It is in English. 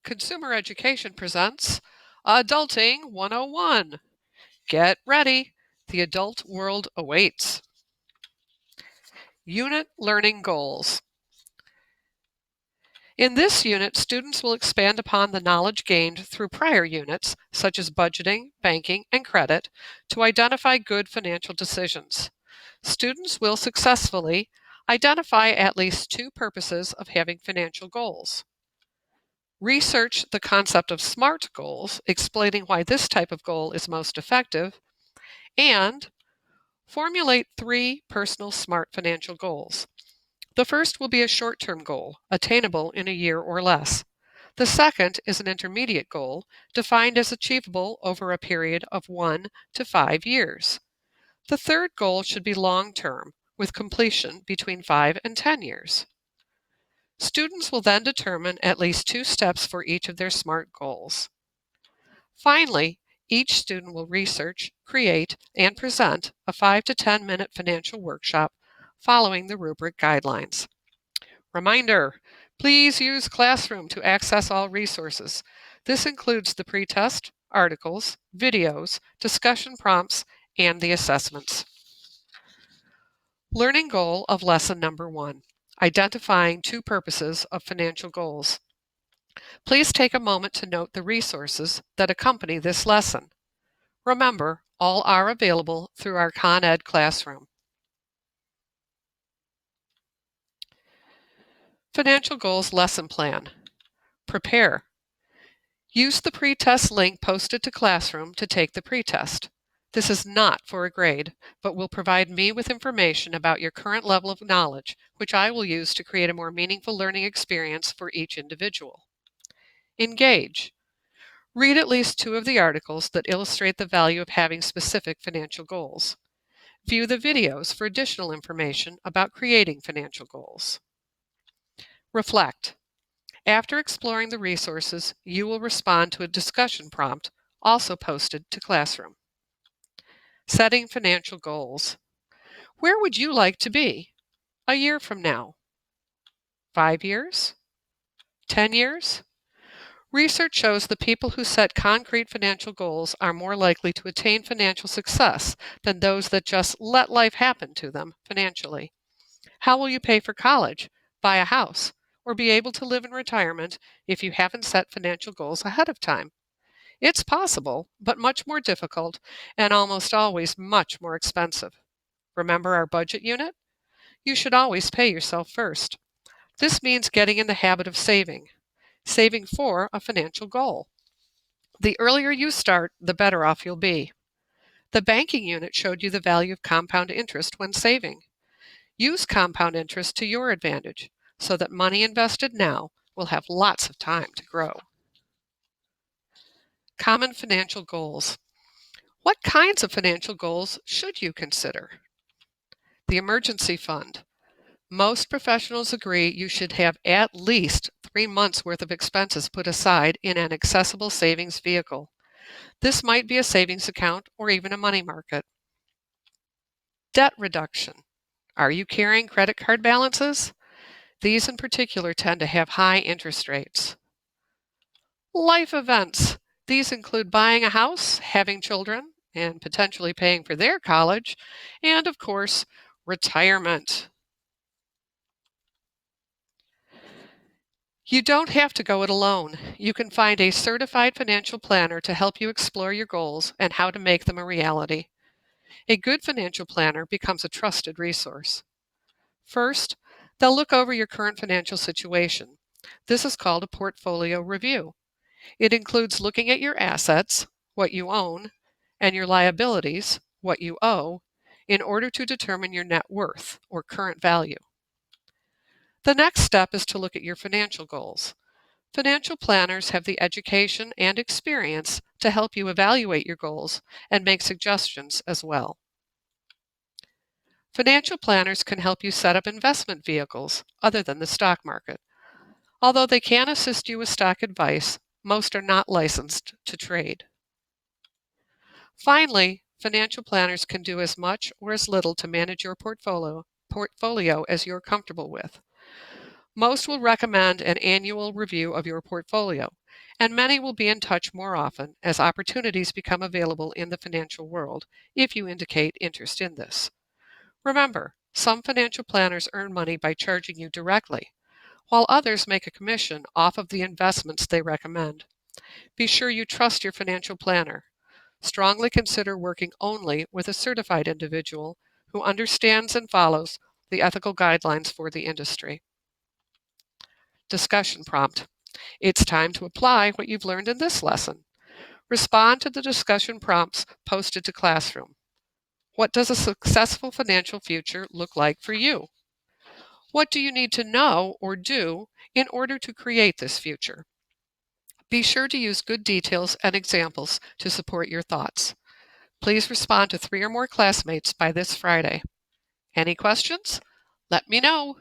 Consumer Education presents Adulting 101. Get ready, the adult world awaits. Unit Learning Goals. In this unit, students will expand upon the knowledge gained through prior units, such as budgeting, banking, and credit, to identify good financial decisions. Students will successfully identify at least two purposes of having financial goals. Research the concept of SMART goals, explaining why this type of goal is most effective, and formulate 3 personal SMART financial goals. The first will be a short-term goal, attainable in a year or less. The second is an intermediate goal, defined as achievable over a period of 1 to 5 years. The third goal should be long-term, with completion between 5 and 10 years. Students will then determine at least 2 steps for each of their SMART goals. Finally, each student will research, create, and present a 5 to 10 minute financial workshop following the rubric guidelines. Reminder, please use Classroom to access all resources. This includes the pretest, articles, videos, discussion prompts, and the assessments. Learning goal of lesson number 1, identifying 2 purposes of financial goals. Please take a moment to note the resources that accompany this lesson. Remember, all are available through our ConEd Classroom. Financial Goals Lesson Plan. Prepare. Use the pretest link posted to Classroom to take the pretest. This is not for a grade, but will provide me with information about your current level of knowledge, which I will use to create a more meaningful learning experience for each individual. Engage. Read at least 2 of the articles that illustrate the value of having specific financial goals. View the videos for additional information about creating financial goals. Reflect. After exploring the resources, you will respond to a discussion prompt also posted to Classroom. Setting financial goals. Where would you like to be a year from now? 5 years? 10 years? Research shows the people who set concrete financial goals are more likely to attain financial success than those that just let life happen to them financially. How will you pay for college, buy a house, or be able to live in retirement if you haven't set financial goals ahead of time? It's possible, but much more difficult and almost always much more expensive. Remember our budget unit? You should always pay yourself first. This means getting in the habit of saving for a financial goal. The earlier you start, the better off you'll be. The banking unit showed you the value of compound interest when saving. Use compound interest to your advantage so that money invested now will have lots of time to grow. Common financial goals. What kinds of financial goals should you consider? The emergency fund. Most professionals agree you should have at least 3 months' worth of expenses put aside in an accessible savings vehicle. This might be a savings account or even a money market. Debt reduction. Are you carrying credit card balances? These in particular tend to have high interest rates. Life events. These include buying a house, having children, and potentially paying for their college, and of course, retirement. You don't have to go it alone. You can find a certified financial planner to help you explore your goals and how to make them a reality. A good financial planner becomes a trusted resource. First, they'll look over your current financial situation. This is called a portfolio review. It includes looking at your assets, what you own, and your liabilities, what you owe, in order to determine your net worth, or current value. The next step is to look at your financial goals. Financial planners have the education and experience to help you evaluate your goals and make suggestions as well. Financial planners can help you set up investment vehicles other than the stock market. Although they can assist you with stock advice, most are not licensed to trade. Finally, financial planners can do as much or as little to manage your portfolio as you're comfortable with. Most will recommend an annual review of your portfolio. and many will be in touch more often as opportunities become available in the financial world if you indicate interest in this. Remember, some financial planners earn money by charging you directly, while others make a commission off of the investments they recommend. Be sure you trust your financial planner. Strongly consider working only with a certified individual who understands and follows the ethical guidelines for the industry. Discussion prompt. It's time to apply what you've learned in this lesson. Respond to the discussion prompts posted to Classroom. What does a successful financial future look like for you? What do you need to know or do in order to create this future? Be sure to use good details and examples to support your thoughts. Please respond to 3 or more classmates by this Friday. Any questions? Let me know.